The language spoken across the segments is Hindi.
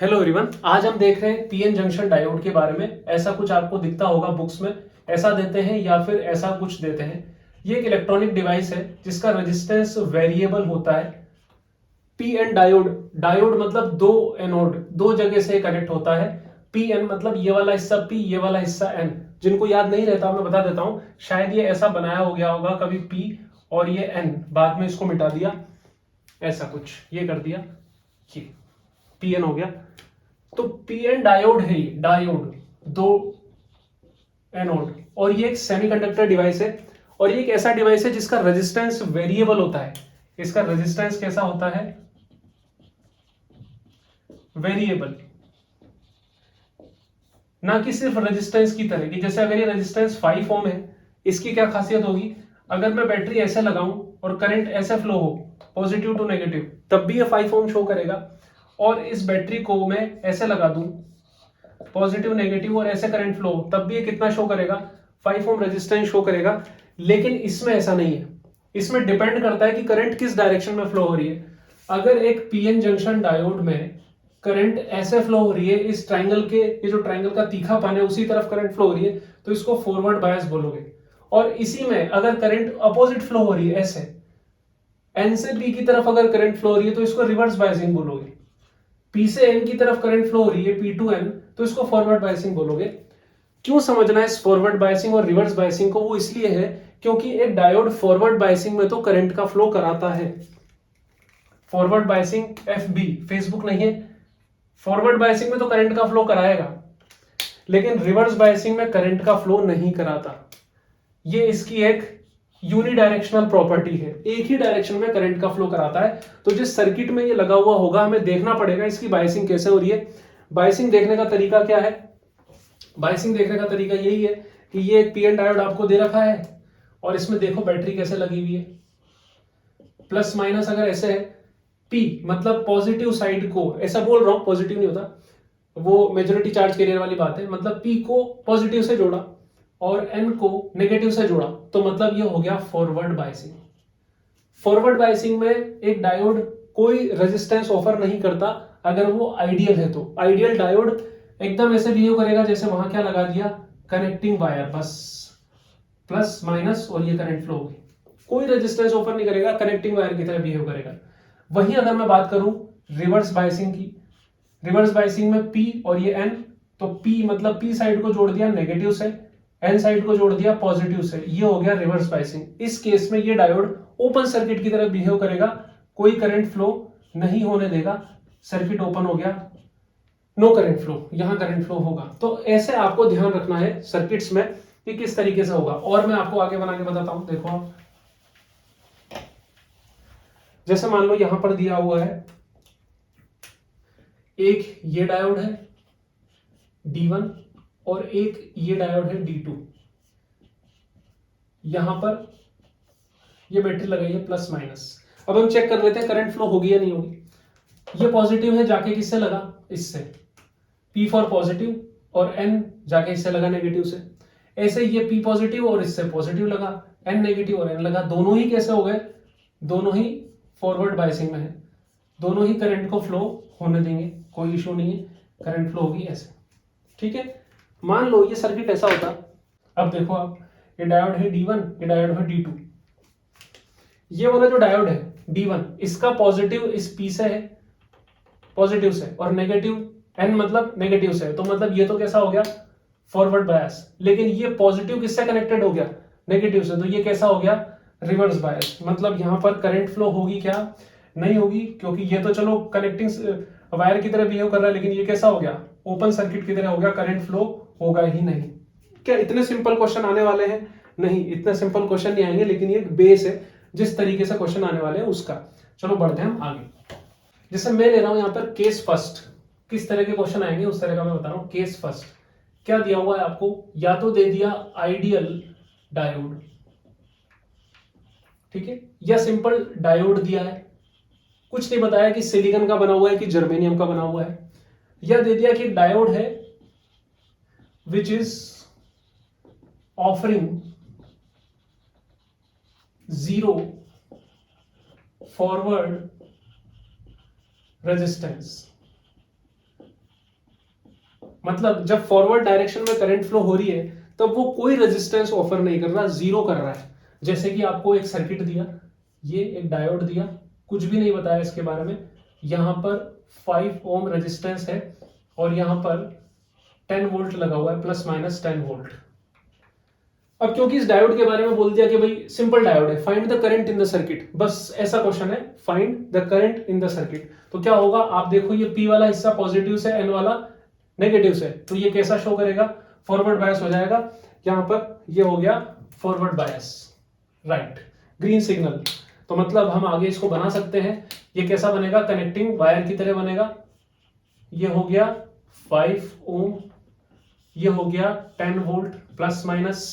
हेलो एवरीवन, आज हम देख रहे हैं पीएन जंक्शन डायोड के बारे में। ऐसा कुछ आपको दिखता होगा बुक्स में, ऐसा देते हैं या फिर ऐसा कुछ देते हैं। ये एक इलेक्ट्रॉनिक डिवाइस है जिसका रेजिस्टेंस वेरिएबल होता है। पीएन डायोड, डायोड मतलब दो एनोड, दो जगह से कनेक्ट होता है। पीएन मतलब ये वाला हिस्सा पी, ये वाला हिस्सा एन। जिनको याद नहीं रहता मैं बता देता हूं, शायद ये ऐसा बनाया हो गया होगा कभी पी और ये एन, बाद में इसको मिटा दिया, ऐसा कुछ ये कर दिया, ये पीएन हो गया। तो पीएन डायोड है, ये डायोड दो एनोड, और ये एक सेमीकंडक्टर डिवाइस है। और ये एक ऐसा डिवाइस है जिसका रेजिस्टेंस वेरिएबल होता है। इसका रेजिस्टेंस कैसा होता है? वेरिएबल, ना कि सिर्फ रेजिस्टेंस की तरह की। जैसे अगर ये रेजिस्टेंस 5 ओम है, इसकी क्या खासियत होगी? अगर मैं बैटरी ऐसे लगाऊं और करंट ऐसे फ्लो हो, पॉजिटिव टू नेगेटिव, तब भी ये 5 ओम शो करेगा। और इस बैटरी को मैं ऐसे लगा दूं, पॉजिटिव नेगेटिव और ऐसे करंट फ्लो, तब भी ये कितना शो करेगा? 5 ओम रेजिस्टेंस शो करेगा। लेकिन इसमें ऐसा नहीं है, इसमें डिपेंड करता है कि करंट किस डायरेक्शन में फ्लो हो रही है। अगर एक पीएन जंक्शन डायोड में करंट ऐसे फ्लो हो रही है, इस ट्राइंगल के, ये जो ट्राइंगल का तीखापन है उसी तरफ करंट फ्लो हो रही है, तो इसको फॉरवर्ड बायस बोलोगे। और इसी में अगर करंट अपोजिट फ्लो हो रही है, ऐसे एन से पी की तरफ अगर करंट फ्लो हो रही है, तो इसको रिवर्स बायसिंग बोलोगे। पी से एन की तरफ करंट फ्लो हो रही है, पी टू एन, तो इसको फॉरवर्ड बायसिंग बोलोगे। क्यों समझना है इस फॉरवर्ड बायसिंग और रिवर्स बायसिंग को? वो इसलिए है क्योंकि एक डायोड फॉरवर्ड बायसिंग में तो करंट का फ्लो कराता है। फॉरवर्ड बायसिंग एफबी, फेसबुक नहीं है, फॉरवर्ड बायसिंग में तो करंट का फ्लो कराएगा, लेकिन रिवर्स बायसिंग में करंट का फ्लो नहीं कराता। ये इसकी एक यूनिडायरेक्शनल प्रॉपर्टी है, एक ही डायरेक्शन में करंट का फ्लो कराता है। तो जिस सर्किट में ये लगा हुआ होगा, हमें देखना पड़ेगा इसकी बायसिंग कैसे हो रही है। बायसिंग देखने का तरीका क्या है? बायसिंग देखने का तरीका यही है कि ये एक पीएन डायोड आपको दे रखा है और इसमें देखो बैटरी कैसे लगी हुई है। प्लस माइनस अगर ऐसे है, पी मतलब पॉजिटिव साइड को, ऐसा बोल रहा हूं, पॉजिटिव नहीं होता, वो मेजोरिटी चार्ज कैरियर वाली बात है। मतलब पी को पॉजिटिव से जोड़ा और एन को नेगेटिव से जोड़ा, तो मतलब ये हो गया फॉरवर्ड बायसिंग। फॉरवर्ड बायसिंग में एक डायोड कोई रेजिस्टेंस ऑफर नहीं करता अगर वो आइडियल है। तो आइडियल डायोड एकदम ऐसे बिहेव करेगा जैसे वहां क्या लगा दिया, कनेक्टिंग वायर, बस प्लस माइनस और ये करंट फ्लो होगी, कोई रेजिस्टेंस ऑफर नहीं करेगा, कनेक्टिंग वायर की तरह बिहेव करेगा। वहीं अगर मैं बात करूं रिवर्स बायसिंग की, रिवर्स बायसिंग में पी और ये एन, तो पी मतलब पी साइड को जोड़ दिया नेगेटिव से, एन साइड को जोड़ दिया पॉजिटिव से, ये हो गया रिवर्स बायसिंग। इस केस में ये डायोड ओपन सर्किट की तरह बिहेव करेगा, कोई करंट फ्लो नहीं होने देगा, सर्किट ओपन हो गया, नो करंट फ्लो, यहां करंट फ्लो होगा। तो ऐसे आपको ध्यान रखना है सर्किट्स में कि किस तरीके से होगा। और मैं आपको आगे बना के बताता हूं, देखो आप, जैसे मान लो यहां पर दिया हुआ है एक ये डायोड है D1 और एक ये डायोड है D2। यहां पर ये बैटरी लगाई है प्लस माइनस। अब हम चेक कर लेते हैं करंट फ्लो होगी या नहीं होगी। ये पॉजिटिव है, जाके किससे लगा? इससे, P फॉर पॉजिटिव, और N जाके इससे लगा नेगेटिव से। ऐसे ये P पॉजिटिव और इससे पॉजिटिव लगा, N नेगेटिव और N लगा, दोनों ही कैसे हो गए? दोनों ही फॉरवर्ड बायसिंग में है, दोनों ही करंट को फ्लो होने देंगे, कोई इशू नहीं है, करंट फ्लो होगी ऐसे। ठीक है, मान लो ये सर्किट ऐसा होता। अब देखो आप, ये डायोड है D1, ये डायोड है D2। ये वाला जो डायोड है D1, इसका पॉजिटिव इस P से है, पॉजिटिव से, और नेगेटिव N मतलब नेगेटिव से, तो मतलब ये तो कैसा हो गया? Forward bias. लेकिन ये पॉजिटिव किससे कनेक्टेड हो गया? नेगेटिव से, तो ये कैसा हो गया? Reverse bias. मतलब यहां पर करंट फ्लो होगी क्या? नहीं होगी, क्योंकि ये तो चलो कनेक्टिंग वायर की तरह बिहेव कर रहा है, लेकिन ये कैसा हो गया? ओपन सर्किट की तरह हो गया, करंट फ्लो होगा ही नहीं। क्या इतने सिंपल क्वेश्चन आने वाले हैं? नहीं, इतने सिंपल क्वेश्चन नहीं आएंगे, लेकिन ये एक बेस है जिस तरीके से क्वेश्चन आने वाले हैं उसका। चलो बढ़ते हैं हम आगे। जैसे मैं ले रहा हूं यहां पर केस फर्स्ट, किस तरह के क्वेश्चन आएंगे उस तरह का मैं बता रहा हूं। केस फर्स्ट क्या दिया हुआ है आपको? या तो दे दिया आइडियल डायोड, ठीक है, या सिंपल डायोड दिया है, कुछ नहीं बताया कि सिलिकॉन का बना हुआ है कि जर्मेनियम का बना हुआ है, या दे दिया कि डायोड है which is offering 0 forward resistance, मतलब जब फॉरवर्ड डायरेक्शन में करंट फ्लो हो रही है तब वो कोई रेजिस्टेंस ऑफर नहीं कर रहा, जीरो कर रहा है। जैसे कि आपको एक सर्किट दिया, ये एक डायोड दिया, कुछ भी नहीं बताया इसके बारे में, यहां पर 5 ओम रेजिस्टेंस है और यहां पर 10 वोल्ट लगा हुआ है, प्लस माइनस 10 वोल्ट। अब क्योंकि इस डायोड के बारे में बोल दिया कि भाई सिंपल डायोड है, find the current in the circuit, बस ऐसा क्वेश्चन है, find the current in the circuit. तो क्या होगा, आप देखो ये P वाला हिस्सा पॉजिटिव से, N वाला नेगेटिव से, तो ये कैसा शो करेगा, फॉरवर्ड बायस हो जाएगा। यहां पर ये हो गया forward bias, right, green signal. तो मतलब हम आगे इसको बना सकते हैं, ये कैसा बनेगा, कनेक्टिंग वायर की तरह बनेगा। ये हो गया 5 ओम, ये हो गया 10 volt, plus minus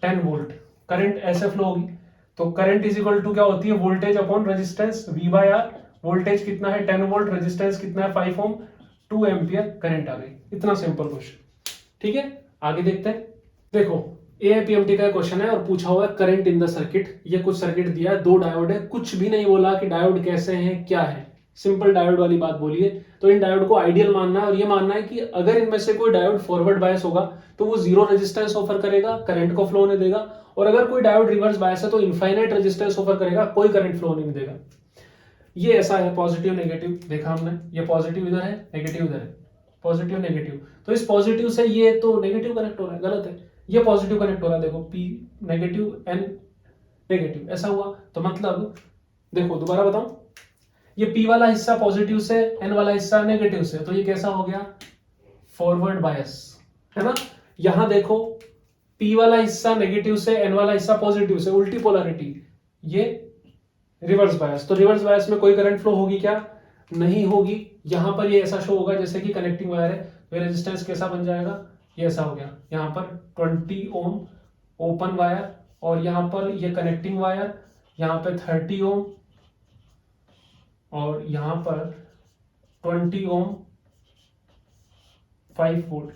10 volt, current ऐसे फ्लो होगी। तो करंट इज इक्वल टू क्या होती है, voltage upon resistance, V by R। Voltage कितना है 10 वोल्ट, रेजिस्टेंस कितना है 5 ओम, 2 एम्पियर करंट आ गई। इतना सिंपल क्वेश्चन, ठीक है। आगे देखते हैं। देखो AIPMT का क्वेश्चन है और पूछा हुआ है करंट इन द सर्किट। ये कुछ सर्किट दिया है, 2 डायोड है, कुछ भी नहीं बोला कि डायोड कैसे हैं क्या है, सिंपल डायोड वाली बात बोली है। तो इन डायोड को आइडियल मानना है और ये मानना है कि अगर इनमें से कोई डायोड फॉरवर्ड बायस होगा तो वो जीरो रेजिस्टेंस ऑफर करेगा, करंट को फ्लो होने देगा, और अगर कोई डायोड रिवर्स बायस है तो इनफाइनाइट रेजिस्टेंस ऑफर करेगा, कोई करंट फ्लो नहीं देगा। ये ऐसा है, पॉजिटिव नेगेटिव देखा हमने, ये पॉजिटिव इधर है, नेगेटिव इधर है, पॉजिटिव नेगेटिव। तो इस पॉजिटिव से ये तो नेगेटिव कनेक्ट हो रहा है, गलत है, ये पॉजिटिव कनेक्ट हो रहा है, देखो P नेगेटिव N नेगेटिव, ऐसा हुआ। तो मतलब देखो दोबारा बताऊं, ये P वाला हिस्सा पॉजिटिव से, N वाला हिस्सा नेगेटिव से, तो ये कैसा हो गया, फॉरवर्ड बायस, है ना। यहां देखो P वाला हिस्सा नेगेटिव से, N वाला हिस्सा पॉजिटिव से, उल्टी पोलैरिटी, ये रिवर्स बायस। तो रिवर्स बायस में कोई करंट फ्लो होगी क्या, नहीं होगी। यहां पर ये ऐसा शो होगा जैसे कि कनेक्टिंग वायर है, तो रेजिस्टेंस कैसा बन जाएगा, ये ऐसा हो गया, यहां पर 20 ओम ओपन वायर, और यहां पर ये कनेक्टिंग वायर, यहां पर 30 ओम, और यहां पर 20 ओम 5 वोल्ट।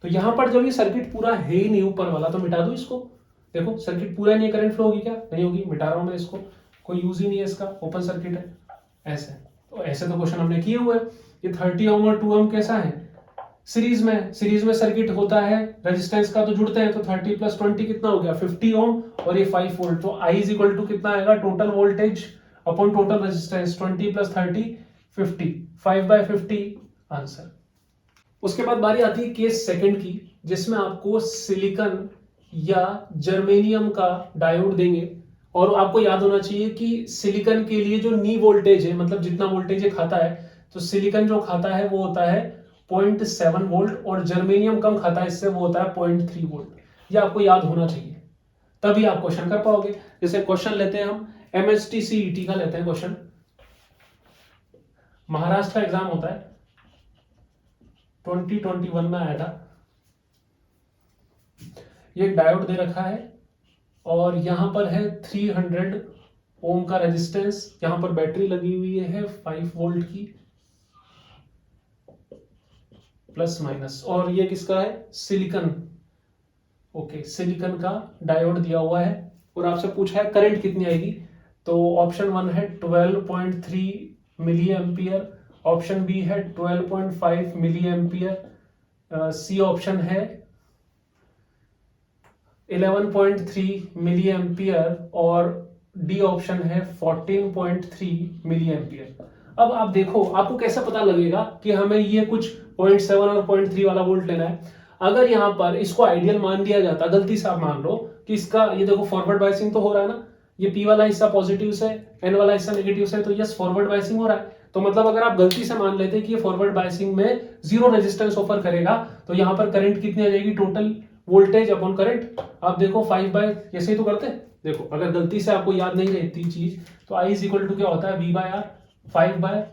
तो यहां पर जब ये सर्किट पूरा है ही नहीं ऊपर वाला, तो मिटा दो इसको। देखो सर्किट पूरा नहीं, करंट फ्लो होगी क्या, नहीं होगी, मिटा रहा हूं मैं इसको, कोई यूज ही नहीं है इसका, ओपन सर्किट है। ऐसे तो ऐसे तो क्वेश्चन हमने किए हुए। ये 30 ओम और 2 ओम कैसा है, सीरीज में सर्किट होता है, रेजिस्टेंस का तो जुड़ते हैं, तो 30 प्लस 20 कितना हो गया 50 ओम, और ये 5 वोल्ट। तो I इज इक्वल टू कितना आएगा, total voltage upon total resistance, 20 plus 30 50, 5/50 answer. उसके बाद बारी आती है केस सेकंड की, जिसमें आपको सिलिकॉन या जर्मेनियम का डायोड देंगे, और आपको याद होना चाहिए कि सिलिकॉन के लिए जो नी वोल्टेज है, मतलब जितना वोल्टेज ये खाता है, तो सिलिकॉन जो खाता है वो होता है 0.7 वोल्ट, और जर्मेनियम कम खाता है इससे, वो होता है 0.3 वोल्ट। ये आपको याद होना चाहिए, तभी आप क्वेश्चन कर पाओगे। जैसे क्वेश्चन लेते हैं हम MST CET का लेते हैं क्वेश्चन, महाराष्ट्र का एग्जाम होता है, 2021 में आया था। ये डायोड दे रखा है और यहां पर है 300 ओम का रेजिस्टेंस, यहां पर बैटरी लगी हुई है 5 वोल्ट की, प्लस माइनस, और ये किसका है, सिलिकॉन, ओके, सिलिकॉन का डायोड दिया हुआ है, और आपसे पूछा है करंट कितनी आएगी। तो ऑप्शन 1 है 12.3 मिली एम्पियर, ऑप्शन बी है 12.5 मिली एम्पियर, सी ऑप्शन है 11.3 मिली एम्पियर, और डी ऑप्शन है 14.3 मिली एम्पियर। अब आप देखो आपको कैसा पता लगेगा कि हमें ये कुछ 0.7 और 0.3 वाला वोल्ट लेना है। अगर यहां पर इसको आइडियल मान दिया जाता, गलती से आप मान लो कि इसका, ये देखो फॉरवर्ड बायसिंग तो हो रहा है ना, ये P वाला हिस्सा पॉजिटिव से, N वाला हिस्सा नेगेटिव से, तो यस फॉरवर्ड बायसिंग हो रहा है। तो मतलब अगर आप गलती से मान लेते कि ये फॉरवर्ड बायसिंग में जीरो रेजिस्टेंस ऑफर करेगा, तो यहां पर करंट कितनी आ जाएगी, टोटल वोल्टेज अपॉन करंट। आप देखो 5 ऐसे ही तो करते, देखो अगर गलती से आपको याद नहीं रहती चीज, तो I इज इक्वल टू क्या होता है, V/R 5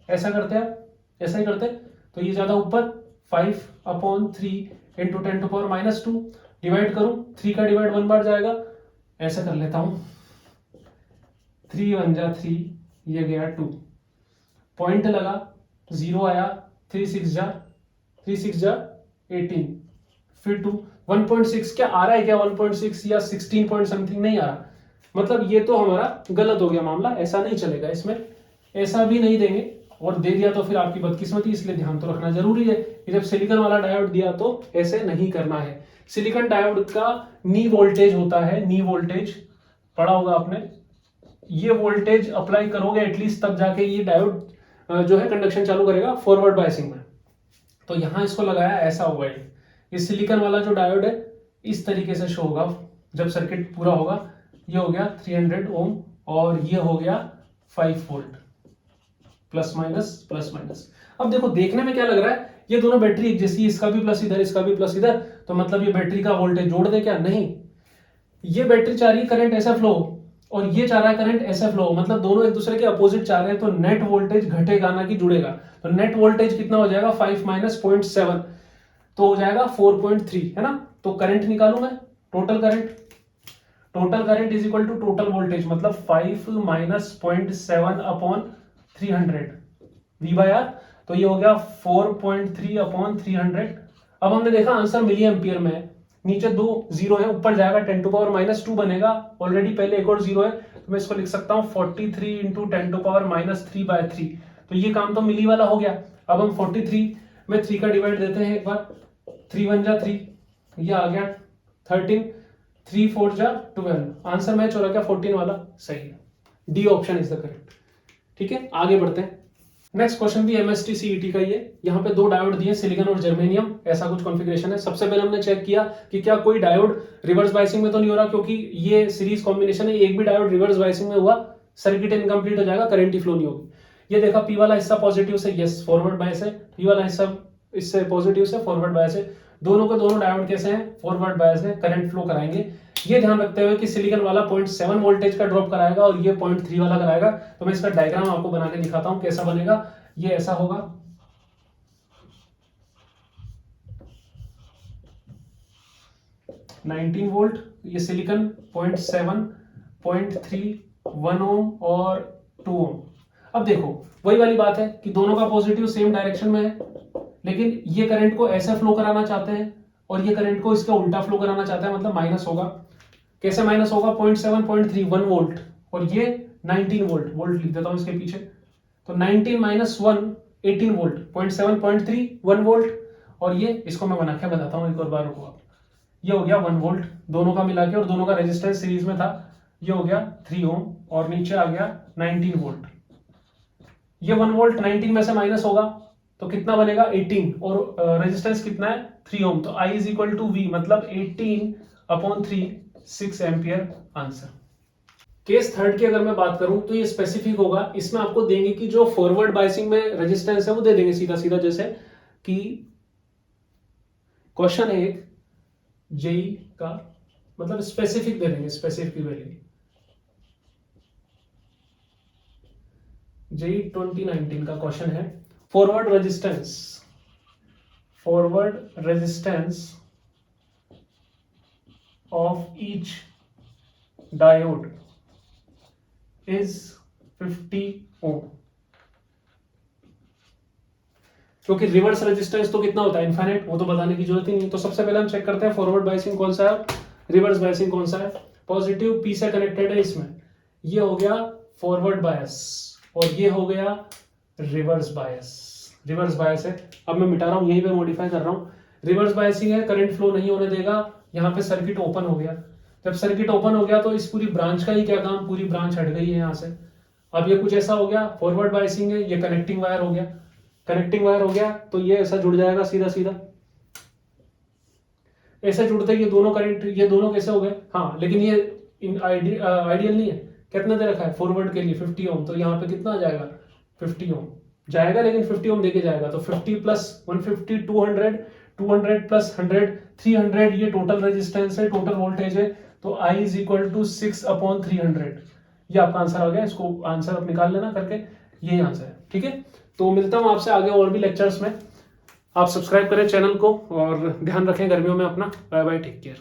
ऐसा करते हैं, ऐसा ही करते। तो ये ज्यादा ऊपर 5/3 इंटू 10⁻², डिवाइड करूं, 3 का डिवाइड 1 बार जाएगा, ऐसा कर लेता हूं, 3 1 जा 3, ये गया 2, पॉइंट लगा, 0 आया, 3 6 जा 18, फिर 2, 1.6 क्या आ रहा है क्या, 1.6 या 16 पॉइंट समथिंग नहीं आ रहा, मतलब ये तो हमारा गलत हो गया मामला, ऐसा नहीं चलेगा इसमें, ऐसा भी नहीं देंगे, और दे दिया तो फिर आपकी बदकिस्मती, इसलिए ध्यान तो रखना जरूरी है कि जब सिलिकॉन वाला डायोड दिया तो ऐसे नहीं करना है। सिलिकॉन डायोड का नी वोल्टेज होता है, नी वोल्टेज पढ़ा होगा आपने, ये वोल्टेज अप्लाई करोगे एटलीस्ट तब जाके ये डायोड जो है कंडक्शन चालू करेगा फॉरवर्ड बायसिंग में। तो यहां इसको लगाया, ऐसा होगा ये सिलिकॉन वाला जो डायोड है इस तरीके से शो होगा जब सर्किट पूरा होगा। ये हो गया 300 ओम और ये हो गया 5 वोल्ट, प्लस माइनस। अब देखो देखने में क्या लग रहा है, ये दोनों बैटरी एक जैसी, इसका भी प्लस इधर, इसका भी प्लस इधर, तो मतलब ये बैटरी का वोल्टेज जोड़ दे क्या? नहीं, ये बैटरी चाह रही है करंट ऐसा फ्लो और ये चाह रहा है करंट ऐसा फ्लो, मतलब दोनों एक दूसरे के अपोजिट चाह रहे हैं, तो नेट वोल्टेज घटेगा ना कि जुड़ेगा। तो नेट वोल्टेज कितना हो जाएगा? 5 माइनस 0.7 तो हो जाएगा 4.3, है ना। तो करंट निकालू मैं, total current is equal to total voltage, मतलब 5 माइनस 0.7 अपॉन 300 V/R, तो ये हो गया 4.3 अपॉन 300। अब हमने देखा आंसर मिली एम्पियर में है, नीचे 2 जीरो है, ऊपर जाएगा 10⁻⁻2 बनेगा, ऑलरेडी पहले एक और जीरो है, तो मैं इसको लिख सकता हूं 43 इंटू 10⁻³ तो ये काम तो मिली वाला हो गया। अब हम 43 में 3 का डिवाइड देते हैं एक बार, 3 1 जा 3, ये आ गया 13, 3 4 जा 12, आंसर मैच हो रहा क्या? 14 वाला सही है, D option is the correct. ठीक है, आगे बढ़ते हैं। नेक्स्ट क्वेश्चन भी MST CET का ही है। यहाँ पे 2 डायोड दिए, सिलिकॉन और जर्मेनियम, ऐसा कुछ कॉन्फ़िगरेशन है। सबसे पहले हमने चेक किया कि क्या कोई डायोड रिवर्स बायसिंग में तो नहीं हो रहा, क्योंकि ये सीरीज कॉम्बिनेशन है, एक भी डायोड रिवर्स बायसिंग में हुआ सर्किट इनकम्प्लीट हो जाएगा, करंट ही फ्लो नहीं होगी। ये देखा पी वाला हिस्सा पॉजिटिव से, यस फॉरवर्ड बायस है, पी वाला हिस्सा इससे पॉजिटिव से फॉरवर्ड बायस है, दोनों के दोनों डायोड कैसे हैं? फॉरवर्ड बायस है, करंट फ्लो कराएंगे। ये ध्यान रखते हुए कि सिलिकॉन वाला 0.7 वोल्टेज का ड्रॉप कराएगा और ये 0.3 वाला कराएगा। तो मैं इसका डायग्राम आपको बना के दिखाता हूं कैसा बनेगा। ये ऐसा होगा, $19 वोल्ट, ये सिलिकॉन 0.7, 0.3, 1 ओम और 2 ओम। अब देखो वही वाली बात है कि दोनों का पॉजिटिव सेम डायरेक्शन में है, लेकिन ये करंट को ऐसे फ्लो कराना चाहते हैं और ये करंट को इसका उल्टा फ्लो कराना चाहते हैं, मतलब माइनस होगा। कैसे माइनस होगा? 0.7, 0.3, 1 वोल्ट और ये 19 वोल्ट, वोल्ट लिख देता हूं इसके पीछे, तो 19 माइनस 1 18 वोल्ट, 0.7, 0.3, 1 वोल्ट, और ये इसको मैं बना के बताता हूं एक और बार, रुको। ये हो गया 1 वोल्ट दोनों का मिला के, और दोनों का रेजिस्टेंस सीरीज में था, ये हो गया 3 ओम और नीचे आ गया 19 वोल्ट। ये 1 वोल्ट 19 में से माइनस होगा तो कितना बनेगा? 18, और रेजिस्टेंस कितना है? 3 ओम, तो I is equal to V, मतलब 18/3, 6 एम्पियर आंसर। केस थर्ड की अगर मैं बात करूं तो ये स्पेसिफिक होगा, इसमें आपको देंगे कि जो फॉरवर्ड बायसिंग में रेजिस्टेंस है वो दे देंगे सीधा सीधा, जैसे कि क्वेश्चन है एक जेई का, मतलब स्पेसिफिक दे देंगे, स्पेसिफिक वैल्यू जेई 2019 का क्वेश्चन है। Forward resistance of each diode is 50 ओम। क्योंकि रिवर्स रेजिस्टेंस तो कितना होता है? इनफाइनाइट, वो तो बताने की जरूरत ही नहीं। तो सबसे पहले हम चेक करते हैं फॉरवर्ड बायसिंग कौन सा है, रिवर्स बायसिंग कौन सा है। पॉजिटिव पी से कनेक्टेड है इसमें, ये हो गया फॉरवर्ड बायस और ये हो गया रिवर्स बायस है। अब मैं मिटा रहा हूं, यहीं पे मॉडिफाई कर रहा हूं। रिवर्स बायसिंग है, करंट फ्लो नहीं होने देगा, यहाँ पे सर्किट ओपन हो गया। जब सर्किट ओपन हो गया तो इस पूरी ब्रांच का ही क्या काम? पूरी ब्रांच हट गई है यहाँ से। अब ये कुछ ऐसा हो गया, फॉरवर्ड बायसिंग है, ये कनेक्टिंग वायर हो गया, तो ये ऐसा जुड़ जाएगा सीधा सीधा, ऐसे जुड़ते ये दोनों करंट, ये दोनों कैसे हो गए? हाँ, लेकिन ये आइडियल नहीं है। कितना दे रखा है फॉरवर्ड के लिए? 50 ओम, तो यहाँ पे कितना आ जाएगा? 50 ओम जाएगा, लेकिन 50 ओम देके जाएगा, तो 50 प्लस 150 200, 200 प्लस 100 300, ये टोटल रेजिस्टेंस है, टोटल वोल्टेज है, तो I इज इक्वल टू 6/300। ये आपका आंसर आ गया, इसको आंसर आप निकाल लेना करके, यही आंसर है। ठीक है, तो मिलता हूं आपसे आगे और भी लेक्चर्स में। आप सब्सक्राइब करें चैनल को और ध्यान रखें गर्मियों में अपना। Bye bye, take care.